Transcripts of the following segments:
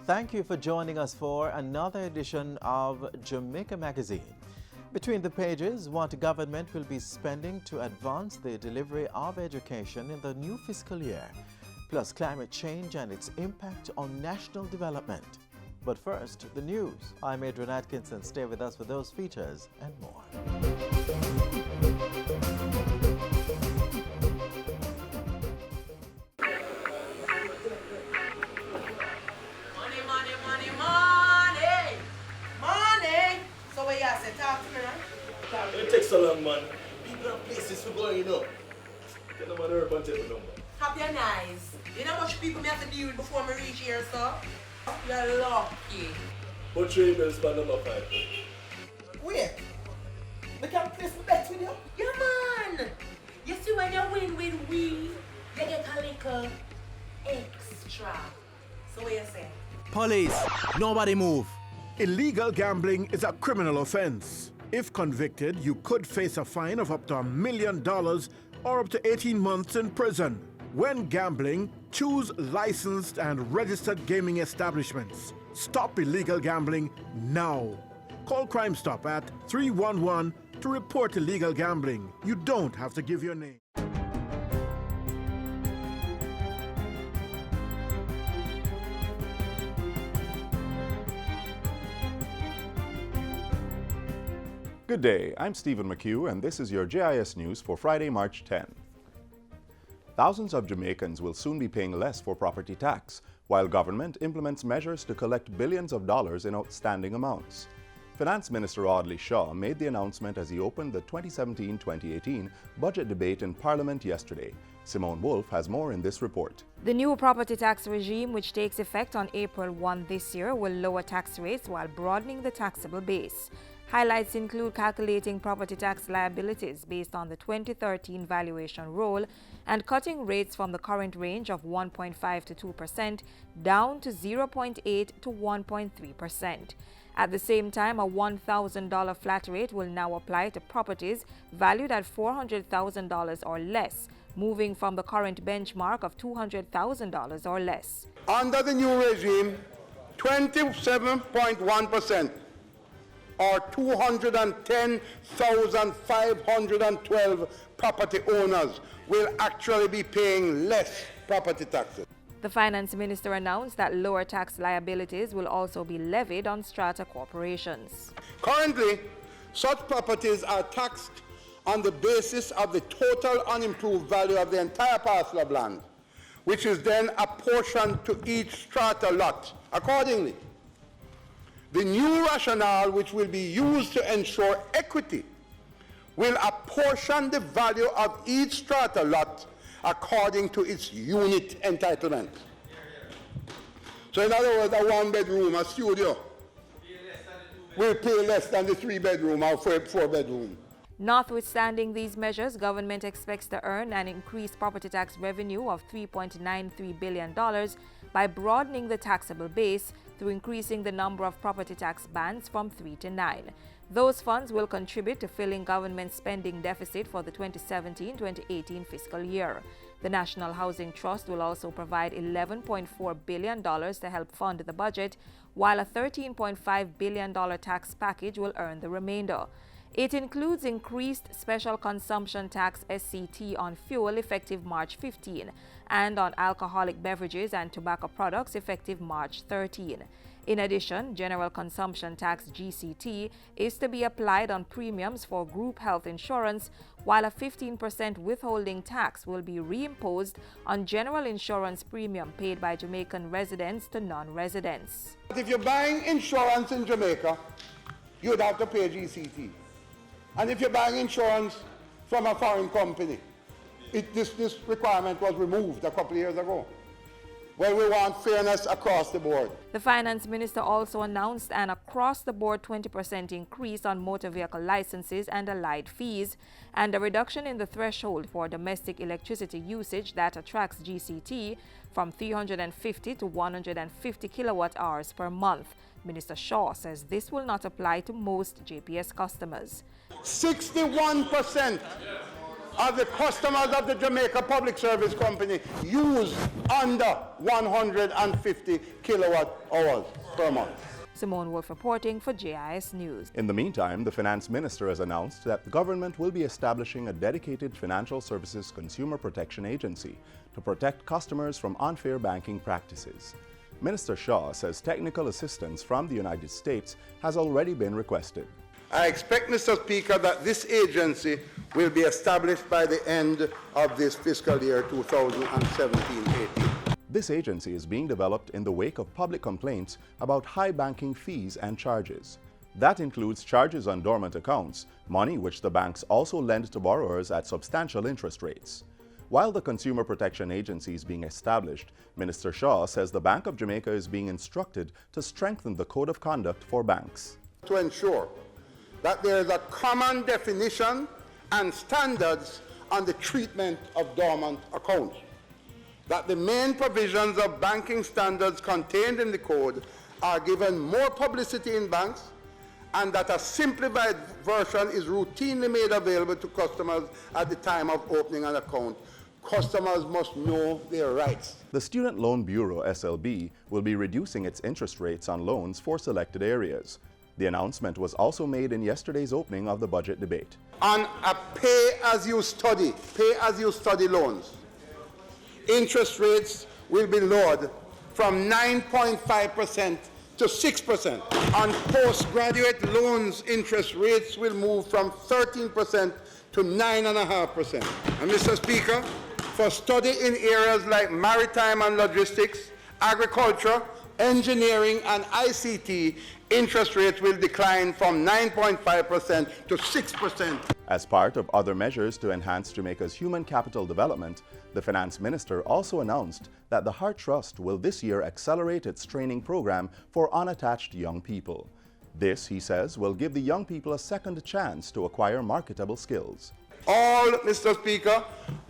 Thank you for joining us for another edition of Jamaica Magazine. Between the pages, what government will be spending to advance the delivery of education in the new fiscal year, plus climate change and its impact on national development. But first, the news. I'm Adrian Atkinson. Stay with us for those features and more. It takes so long, man. People have places to go, you know. Get them on the urban table number. Happy and nice. You know how much people me have to deal with before I reach here, sir? You're lucky. Put 3 bills for number 5. Wait. We can place the bet with you? Yeah, man. You see when you win with we, you get a little extra. So what you say? Police, nobody move. Illegal gambling is a criminal offense. If convicted, you could face a fine of up to $1 million or up to 18 months in prison. When gambling, choose licensed and registered gaming establishments. Stop illegal gambling now. Call Crime Stop at 311 to report illegal gambling. You don't have to give your name. Good day, I'm Stephen McHugh, and this is your JIS News for Friday, March 10. Thousands of Jamaicans will soon be paying less for property tax, while government implements measures to collect billions of dollars in outstanding amounts. Finance Minister Audley Shaw made the announcement as he opened the 2017-2018 budget debate in Parliament yesterday. Simone Wolfe has more in this report. The new property tax regime, which takes effect on April 1 this year, will lower tax rates while broadening the taxable base. Highlights include calculating property tax liabilities based on the 2013 valuation roll and cutting rates from the current range of 1.5 to 2% down to 0.8 to 1.3%. At the same time, a $1,000 flat rate will now apply to properties valued at $400,000 or less, moving from the current benchmark of $200,000 or less. Under the new regime, 27.1% or 210,512 property owners will actually be paying less property taxes. The finance minister announced that lower tax liabilities will also be levied on strata corporations. Currently, such properties are taxed on the basis of the total unimproved value of the entire parcel of land, which is then apportioned to each strata lot accordingly. The new rationale, which will be used to ensure equity, will apportion the value of each strata lot according to its unit entitlement. So in other words, a 1-bedroom, a studio, will pay less than the 3-bedroom or 4-bedroom. Notwithstanding these measures, government expects to earn an increased property tax revenue of $3.93 billion by broadening the taxable base through increasing the number of property tax bands from 3 to 9. Those funds will contribute to filling government spending deficit for the 2017-2018 fiscal year. The National Housing Trust will also provide $11.4 billion to help fund the budget, while a $13.5 billion tax package will earn the remainder. It includes increased special consumption tax SCT on fuel effective March 15 and on alcoholic beverages and tobacco products effective March 13. In addition, general consumption tax GCT is to be applied on premiums for group health insurance, while a 15% withholding tax will be reimposed on general insurance premium paid by Jamaican residents to non-residents. If you're buying insurance in Jamaica, you'd have to pay GCT. And if you're buying insurance from a foreign company, this requirement was removed a couple of years ago. Well, we want fairness across the board. The finance minister also announced an across-the-board 20% increase on motor vehicle licenses and allied fees, and a reduction in the threshold for domestic electricity usage that attracts GCT from 350 to 150 kilowatt hours per month. Minister Shaw says this will not apply to most JPS customers. 61% of the customers of the Jamaica Public Service Company use under 150 kilowatt hours per month. Simone Wolf reporting for JIS News. In the meantime, the finance minister has announced that the government will be establishing a dedicated financial services consumer protection agency to protect customers from unfair banking practices. Minister Shaw says technical assistance from the United States has already been requested. I expect, Mr. Speaker, that this agency will be established by the end of this fiscal year 2017-18. This agency is being developed in the wake of public complaints about high banking fees and charges. That includes charges on dormant accounts, money which the banks also lend to borrowers at substantial interest rates. While the Consumer Protection Agency is being established, Minister Shaw says the Bank of Jamaica is being instructed to strengthen the code of conduct for banks. To ensure that there is a common definition and standards on the treatment of dormant accounts, that the main provisions of banking standards contained in the code are given more publicity in banks, and that a simplified version is routinely made available to customers at the time of opening an account. Customers must know their rights. The Student Loan Bureau, SLB, will be reducing its interest rates on loans for selected areas. The announcement was also made in yesterday's opening of the budget debate. On a pay-as-you-study loans, interest rates will be lowered from 9.5% to 6%. On postgraduate loans, interest rates will move from 13% to 9.5%. And Mr. Speaker, for study in areas like maritime and logistics, agriculture, engineering, and ICT, interest rates will decline from 9.5% to 6%. As part of other measures to enhance Jamaica's human capital development, the finance minister also announced that the Heart Trust will this year accelerate its training program for unattached young people. This, he says, will give the young people a second chance to acquire marketable skills. Mr. Speaker,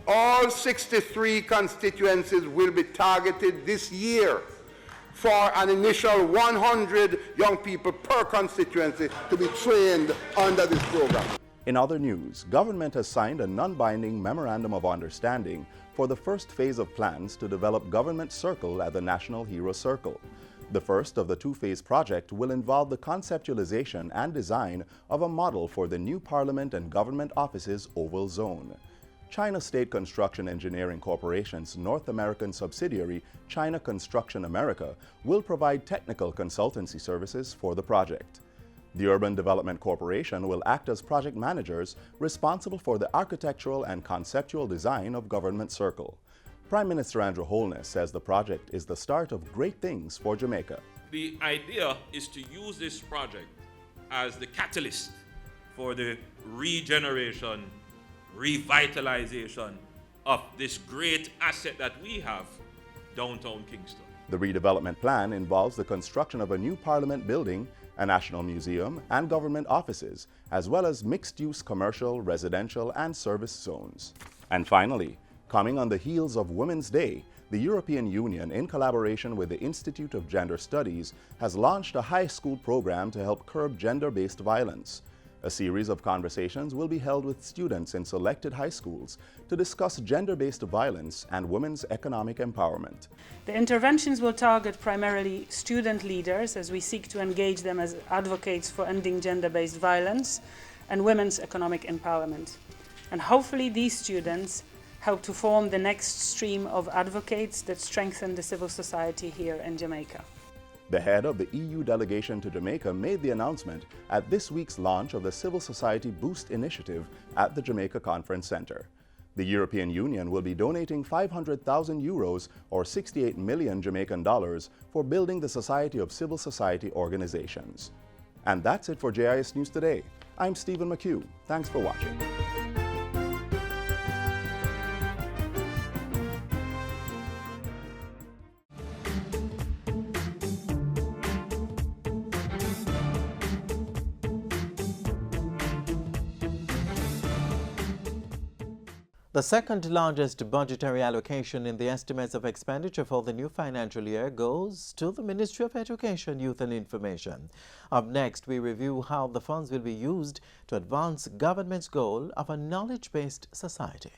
all 63 constituencies will be targeted this year for an initial 100 young people per constituency to be trained under this program. In other news, government has signed a non-binding Memorandum of Understanding for the first phase of plans to develop Government Circle at the National Hero Circle. The first of the two-phase project will involve the conceptualization and design of a model for the new Parliament and Government Offices Oval Zone. China State Construction Engineering Corporation's North American subsidiary, China Construction America, will provide technical consultancy services for the project. The Urban Development Corporation will act as project managers responsible for the architectural and conceptual design of Government Circle. Prime Minister Andrew Holness says the project is the start of great things for Jamaica. The idea is to use this project as the catalyst for the regeneration, revitalization of this great asset that we have, downtown Kingston. The redevelopment plan involves the construction of a new Parliament building, a National Museum, and government offices, as well as mixed-use commercial, residential, and service zones. And finally, coming on the heels of Women's Day, the European Union, in collaboration with the Institute of Gender Studies, has launched a high school program to help curb gender-based violence. A series of conversations will be held with students in selected high schools to discuss gender-based violence and women's economic empowerment. The interventions will target primarily student leaders as we seek to engage them as advocates for ending gender-based violence and women's economic empowerment. And hopefully these students help to form the next stream of advocates that strengthen the civil society here in Jamaica. The head of the EU delegation to Jamaica made the announcement at this week's launch of the Civil Society Boost initiative at the Jamaica Conference Center. The European Union will be donating 500,000 euros or 68 million Jamaican dollars for building the Society of Civil Society Organizations. And that's it for JIS News Today. I'm Stephen McHugh. Thanks for watching. The second largest budgetary allocation in the estimates of expenditure for the new financial year goes to the Ministry of Education, Youth and Information. Up next, we review how the funds will be used to advance government's goal of a knowledge-based society.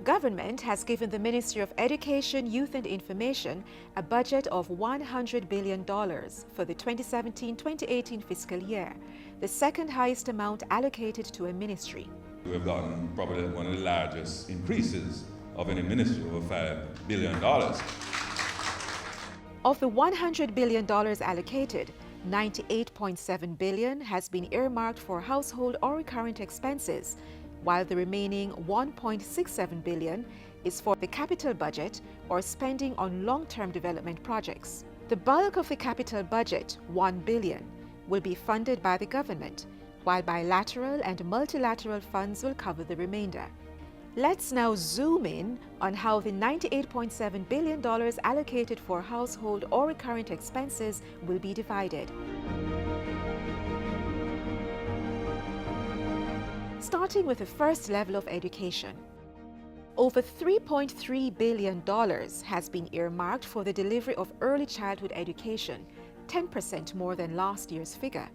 Government has given the Ministry of Education, Youth and Information a budget of $100 billion for the 2017-2018 fiscal year, the second highest amount allocated to a ministry. We have gotten probably one of the largest increases of any ministry, over $5 billion. Of the $100 billion allocated, $98.7 billion has been earmarked for household or recurrent expenses, while the remaining $1.67 billion is for the capital budget or spending on long-term development projects. The bulk of the capital budget, $1 billion, will be funded by the government, while bilateral and multilateral funds will cover the remainder. Let's now zoom in on how the $98.7 billion allocated for household or recurrent expenses will be divided. Starting with the first level of education. Over $3.3 billion has been earmarked for the delivery of early childhood education, 10% more than last year's figure.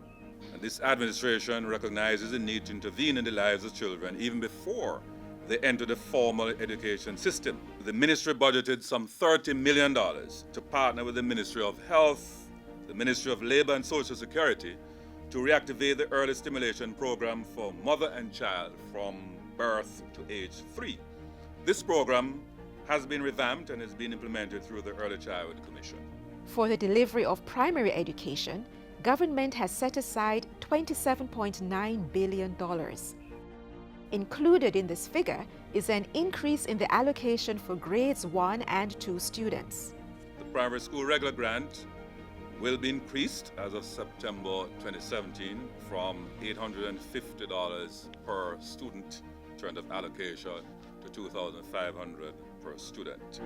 And this administration recognizes the need to intervene in the lives of children even before they enter the formal education system. The ministry budgeted some $30 million to partner with the Ministry of Health, the Ministry of Labor and Social Security, to reactivate the early stimulation program for mother and child from birth to age 3. This program has been revamped and is being implemented through the Early Childhood Commission. For the delivery of primary education, government has set aside $27.9 billion. Included in this figure is an increase in the allocation for grades 1 and 2 students. The primary school regular grant will be increased as of September 2017 from $850 per student in terms of allocation to $2,500 per student.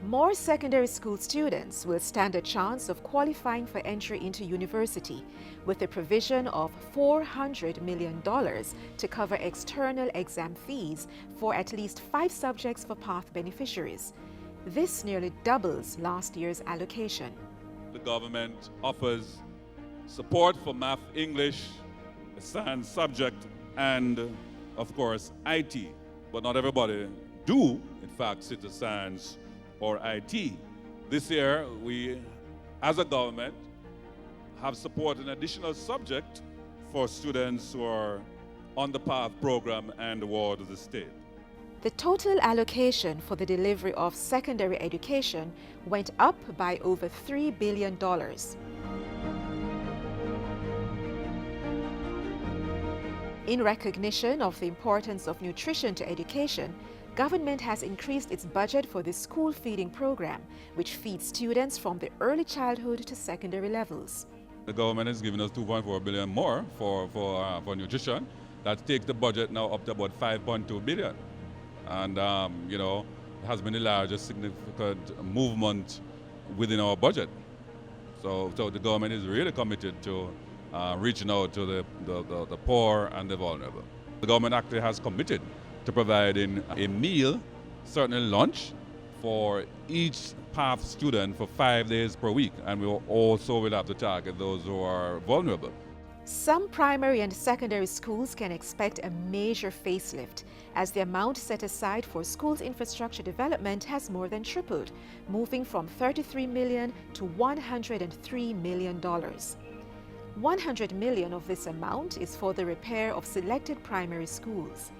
More secondary school students will stand a chance of qualifying for entry into university with the provision of $400 million to cover external exam fees for at least 5 subjects for PATH beneficiaries. This nearly doubles last year's allocation. The government offers support for math, English, a science subject, and of course IT. But not everybody do, in fact, sit to science or IT. This year, we, as a government, have supported an additional subject for students who are on the PATH program and award of the state. The total allocation for the delivery of secondary education went up by over $3 billion. In recognition of the importance of nutrition to education, government has increased its budget for the school feeding program, which feeds students from the early childhood to secondary levels. The government has given us $2.4 billion more for nutrition. That takes the budget now up to about $5.2 billion. And, it has been the largest significant movement within our budget. So the government is really committed to reaching out to the poor and the vulnerable. The government actually has committed to providing a meal, certainly lunch, for each PATH student for 5 days per week. And we also will have to target those who are vulnerable. Some primary and secondary schools can expect a major facelift, as the amount set aside for schools' infrastructure development has more than tripled, moving from $33 million to $103 million. $100 million of this amount is for the repair of selected primary schools.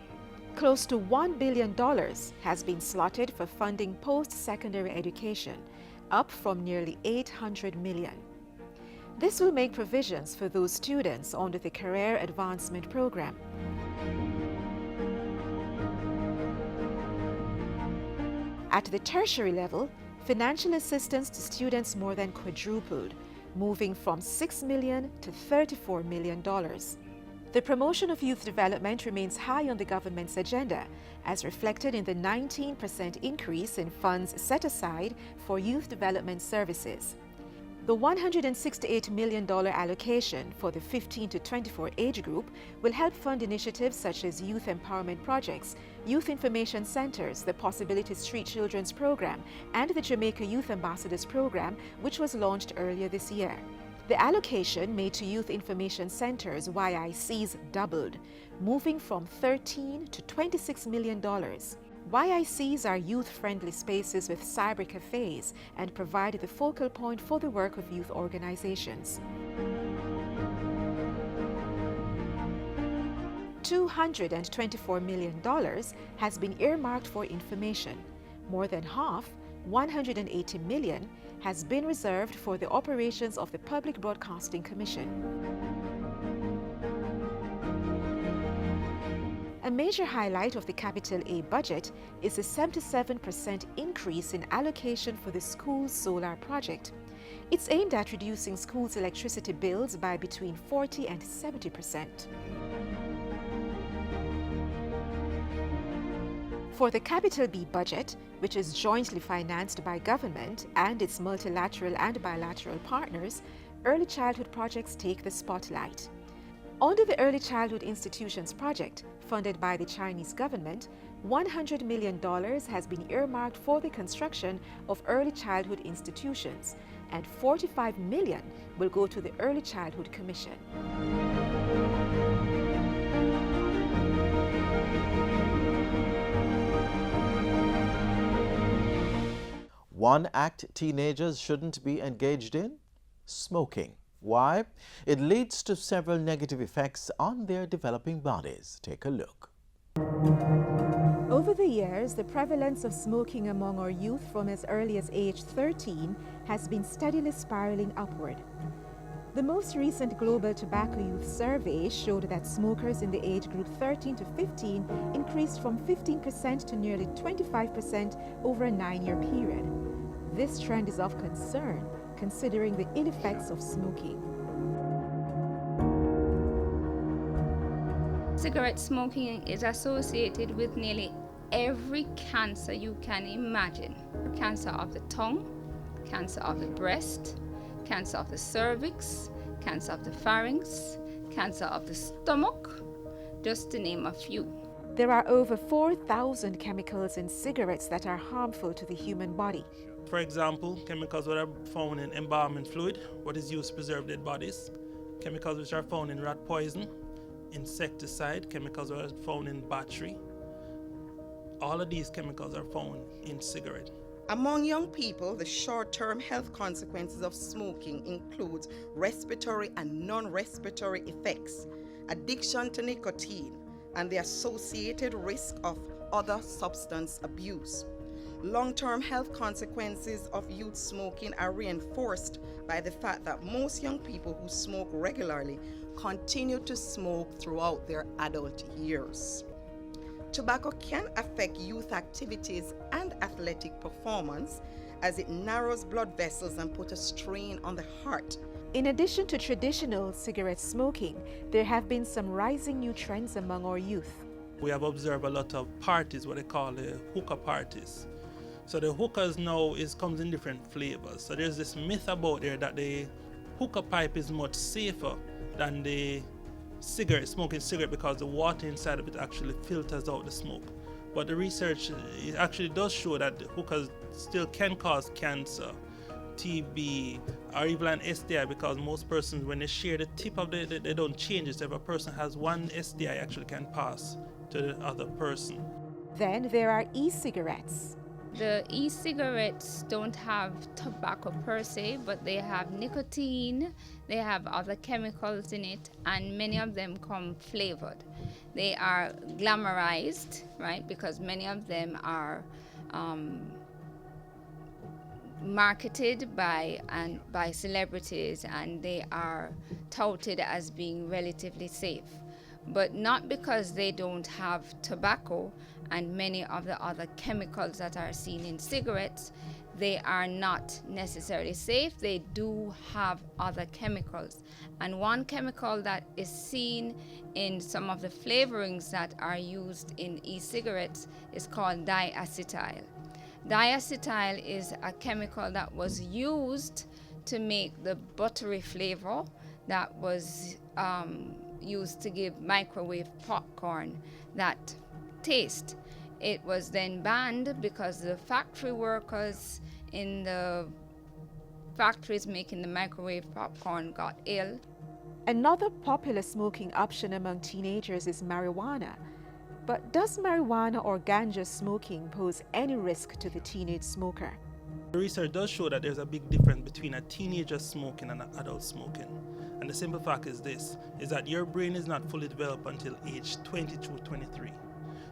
Close to $1 billion has been slotted for funding post-secondary education, up from nearly $800 million. This will make provisions for those students under the Career Advancement Program. At the tertiary level, financial assistance to students more than quadrupled, moving from $6 million to $34 million. The promotion of youth development remains high on the government's agenda, as reflected in the 19% increase in funds set aside for youth development services. The $168 million allocation for the 15 to 24 age group will help fund initiatives such as youth empowerment projects, youth information centers, the Possibility Street Children's Program, and the Jamaica Youth Ambassadors Program, which was launched earlier this year. The allocation made to youth information centers, YICs, doubled, moving from $13 to $26 million. YICs are youth-friendly spaces with cyber cafes and provide the focal point for the work of youth organizations. $224 million has been earmarked for information. More than half, $180 million, has been reserved for the operations of the Public Broadcasting Commission. A major highlight of the Capital A budget is a 77% increase in allocation for the school's solar project. It's aimed at reducing schools' electricity bills by between 40 and 70%. For the Capital B budget, which is jointly financed by government and its multilateral and bilateral partners, early childhood projects take the spotlight. Under the Early Childhood Institutions project, funded by the Chinese government, $100 million has been earmarked for the construction of early childhood institutions, and $45 million will go to the Early Childhood Commission. One act teenagers shouldn't be engaged in: smoking. Why? It leads to several negative effects on their developing bodies. Take a look. Over the years, the prevalence of smoking among our youth from as early as age 13 has been steadily spiraling upward. The most recent Global Tobacco Youth Survey showed that smokers in the age group 13 to 15 increased from 15% to nearly 25% over a 9-year period. This trend is of concern, considering the ill effects of smoking. Cigarette smoking is associated with nearly every cancer you can imagine. Cancer of the tongue, cancer of the breast, cancer of the cervix, cancer of the pharynx, cancer of the stomach, just to name a few. There are over 4,000 chemicals in cigarettes that are harmful to the human body. For example, chemicals that are found in embalming fluid, what is used to preserve dead bodies, chemicals which are found in rat poison, insecticide, chemicals that are found in battery. All of these chemicals are found in cigarette. Among young people, the short-term health consequences of smoking include respiratory and non-respiratory effects, addiction to nicotine, and the associated risk of other substance abuse. Long-term health consequences of youth smoking are reinforced by the fact that most young people who smoke regularly continue to smoke throughout their adult years. Tobacco can affect youth activities and athletic performance as it narrows blood vessels and puts a strain on the heart. In addition to traditional cigarette smoking, there have been some rising new trends among our youth. We have observed a lot of parties, what they call the hookah parties. So the hookahs now comes in different flavors. So there's this myth about there that the hookah pipe is much safer than the smoking cigarette because the water inside of it actually filters out the smoke. But the research it actually does show that the hookahs still can cause cancer, TB, or even an STI, because most persons, when they share the tip of they don't change it. So if a person has one STI, actually can pass to the other person. Then there are e-cigarettes. The e-cigarettes don't have tobacco per se, but they have nicotine, they have other chemicals in it, and many of them come flavored. They are glamorized, right, because many of them are marketed by celebrities, and they are touted as being relatively safe. but not because they don't have tobacco and many of the other chemicals that are seen in cigarettes. They are not necessarily safe. They do have other chemicals. And one chemical that is seen in some of the flavorings that are used in e-cigarettes is called diacetyl. Diacetyl is a chemical that was used to make the buttery flavor that was used to give microwave popcorn that taste. It was then banned because the factory workers in the factories making the microwave popcorn got ill. Another popular smoking option among teenagers is marijuana. But does marijuana or ganja smoking pose any risk to the teenage smoker? The research does show that there's a big difference between a teenager smoking and an adult smoking. And the simple fact is this, is that your brain is not fully developed until age 22, 23.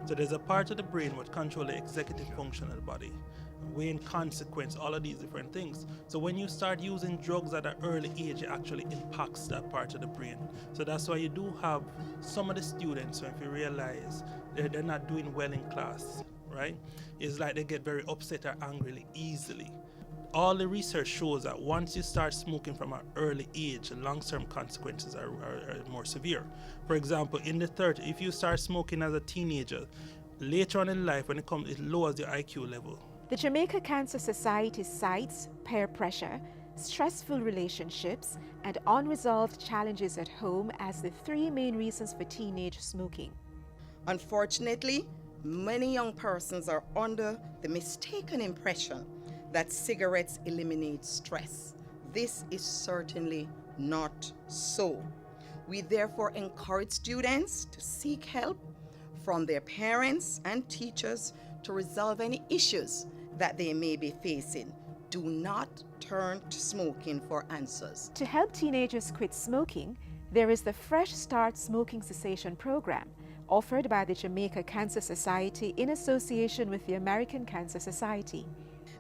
So there's a part of the brain what controls the executive function of the body, weighing consequence, all of these different things. So when you start using drugs at an early age, it actually impacts that part of the brain. So that's why you do have some of the students, if you realize they're not doing well in class, right? It's like they get very upset or angry easily. All the research shows that once you start smoking from an early age, the long-term consequences are more severe. For example, in the 30s, if you start smoking as a teenager, later on in life, when it lowers your IQ level. The Jamaica Cancer Society cites peer pressure, stressful relationships, and unresolved challenges at home as the three main reasons for teenage smoking. Unfortunately, many young persons are under the mistaken impression that cigarettes eliminate stress. This is certainly not so. We therefore encourage students to seek help from their parents and teachers to resolve any issues that they may be facing. Do not turn to smoking for answers. To help teenagers quit smoking, there is the Fresh Start Smoking Cessation Program, offered by the Jamaica Cancer Society in association with the American Cancer Society.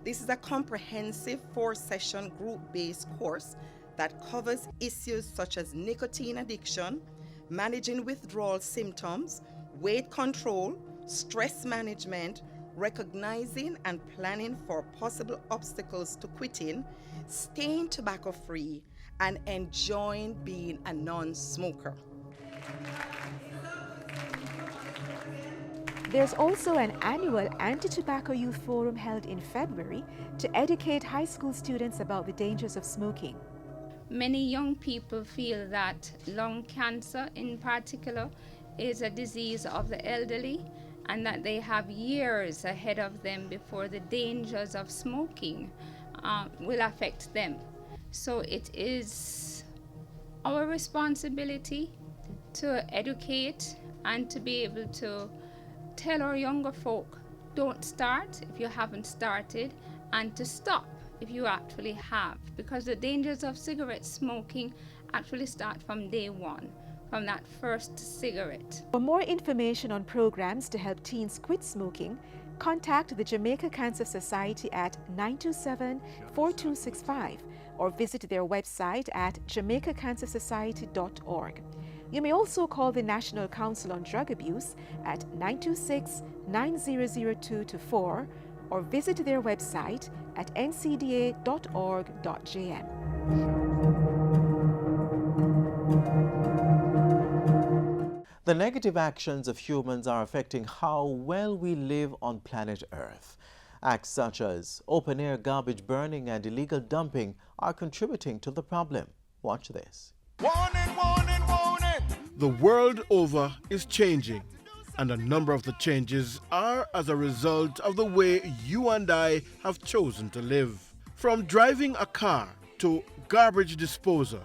This is a comprehensive 4-session group-based course that covers issues such as nicotine addiction, managing withdrawal symptoms, weight control, stress management, recognizing and planning for possible obstacles to quitting, staying tobacco-free, and enjoying being a non-smoker. There's also an annual anti-tobacco youth forum held in February to educate high school students about the dangers of smoking. Many young people feel that lung cancer in particular is a disease of the elderly and that they have years ahead of them before the dangers of smoking will affect them. So it is our responsibility to educate and to be able to tell our younger folk, don't start if you haven't started, and to stop if you actually have, because the dangers of cigarette smoking actually start from day one, from that first cigarette. For more information on programs to help teens quit smoking, contact the Jamaica Cancer Society at 927-4265 or visit their website at jamaicacancersociety.org. You may also call the National Council on Drug Abuse at 926-9002-4 or visit their website at ncda.org.jm. The negative actions of humans are affecting how well we live on planet Earth. Acts such as open-air garbage burning and illegal dumping are contributing to the problem. Watch this. Warning, warning, warning! The world over is changing, and a number of the changes are as a result of the way you and I have chosen to live. From driving a car to garbage disposal,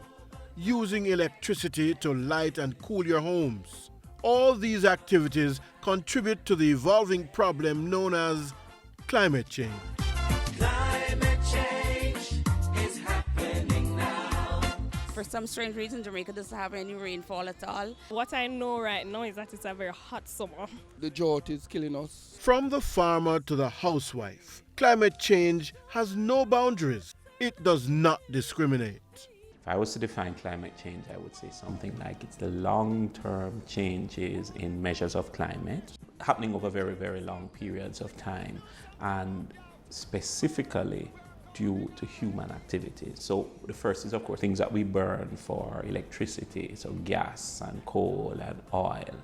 using electricity to light and cool your homes. All these activities contribute to the evolving problem known as climate change. Climate change is happening now. For some strange reason, Jamaica doesn't have any rainfall at all. What I know right now is that it's a very hot summer. The drought is killing us. From the farmer to the housewife, climate change has no boundaries. It does not discriminate. If I was to define climate change, I would say something like it's the long-term changes in measures of climate happening over very, very long periods of time, and specifically due to human activities. So the first is, of course, things that we burn for electricity, so gas and coal and oil.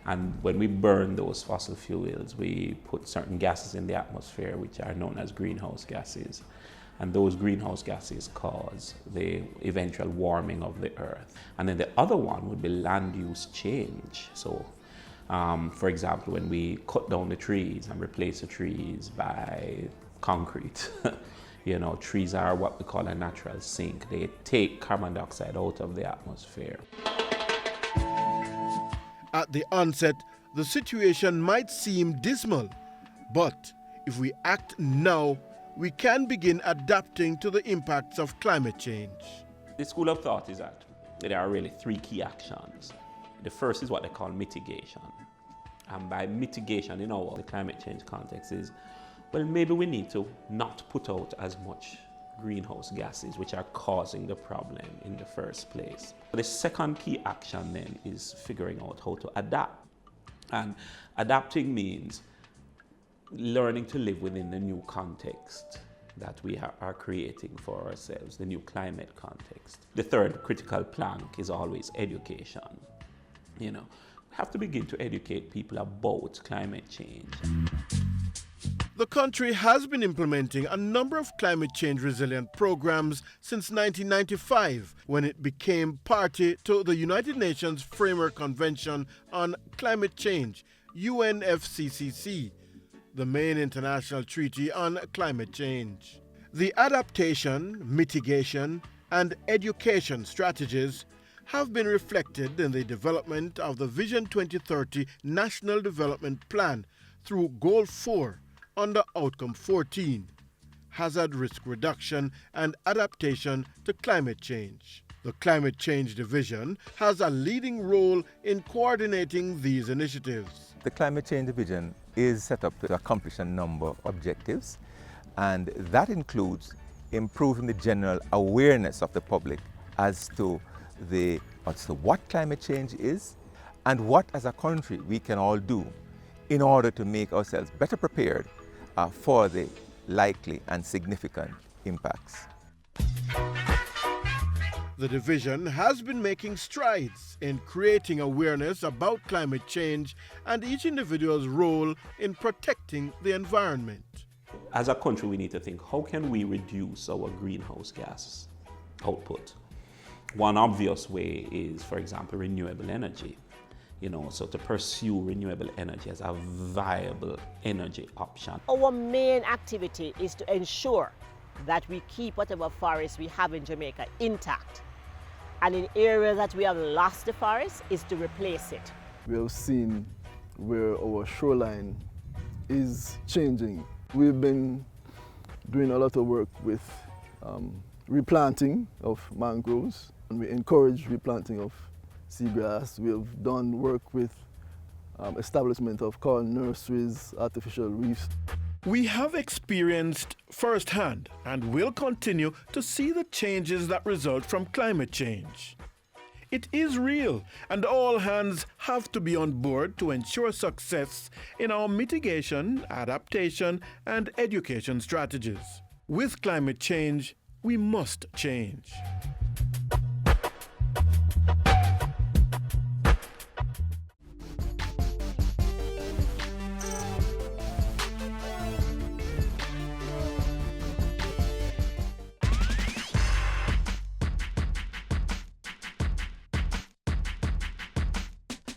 And when we burn those fossil fuels, we put certain gases in the atmosphere which are known as greenhouse gases. And those greenhouse gases cause the eventual warming of the earth. And then the other one would be land use change. So, for example, when we cut down the trees and replace the trees by concrete, you know, trees are what we call a natural sink. They take carbon dioxide out of the atmosphere. At the onset, the situation might seem dismal, but if we act now, we can begin adapting to the impacts of climate change. The school of thought is that there are really three key actions. The first is what they call mitigation. And by mitigation, in the climate change context is, well, maybe we need to not put out as much greenhouse gases, which are causing the problem in the first place. The second key action then is figuring out how to adapt. And adapting means learning to live within the new context that we are creating for ourselves, the new climate context. The third critical plank is always education. You know, we have to begin to educate people about climate change. The country has been implementing a number of climate change resilient programs since 1995, when it became party to the United Nations Framework Convention on Climate Change, UNFCCC, the main international treaty on climate change. The adaptation, mitigation, and education strategies have been reflected in the development of the Vision 2030 National Development Plan through Goal 4 under Outcome 14, Hazard Risk Reduction and Adaptation to Climate Change. The Climate Change Division has a leading role in coordinating these initiatives. The Climate Change Division is set up to accomplish a number of objectives, and that includes improving the general awareness of the public as to what climate change is and what as a country we can all do in order to make ourselves better prepared for the likely and significant impacts. The division has been making strides in creating awareness about climate change and each individual's role in protecting the environment. As a country, we need to think, how can we reduce our greenhouse gas output? One obvious way is, for example, renewable energy. So to pursue renewable energy as a viable energy option. Our main activity is to ensure that we keep whatever forests we have in Jamaica intact. And in areas that we have lost the forest is to replace it. We have seen where our shoreline is changing. We've been doing a lot of work with replanting of mangroves, and we encourage replanting of seagrass. We have done work with establishment of corn nurseries, artificial reefs. We have experienced firsthand and will continue to see the changes that result from climate change. It is real, and all hands have to be on board to ensure success in our mitigation, adaptation, and education strategies. With climate change, we must change.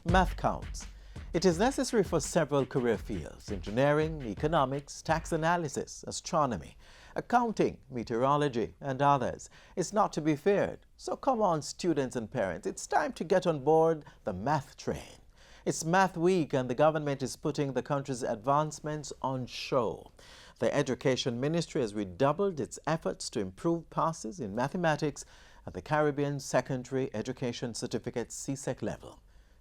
Math counts. It is necessary for several career fields: engineering, economics, tax analysis, astronomy, accounting, meteorology, and others. It's not to be feared. So come on, students and parents, it's time to get on board the math train. It's Math Week, and the government is putting the country's advancements on show. The Education Ministry has redoubled its efforts to improve passes in mathematics at the Caribbean Secondary Education Certificate CSEC level.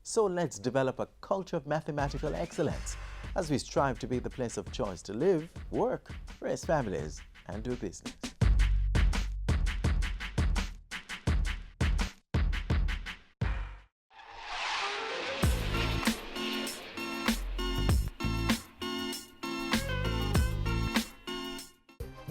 So let's develop a culture of mathematical excellence as we strive to be the place of choice to live, work, raise families, and do business.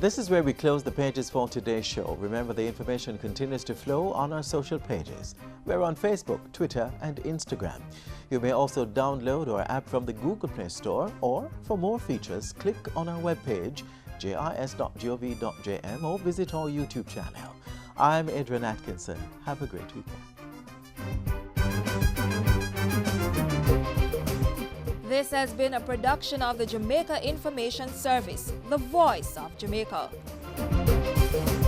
This is where we close the pages for today's show. Remember, the information continues to flow on our social pages. We're on Facebook, Twitter, and Instagram. You may also download our app from the Google Play Store, or for more features, click on our webpage, jis.gov.jm, or visit our YouTube channel. I'm Adrian Atkinson. Have a great weekend. This has been a production of the Jamaica Information Service, the voice of Jamaica.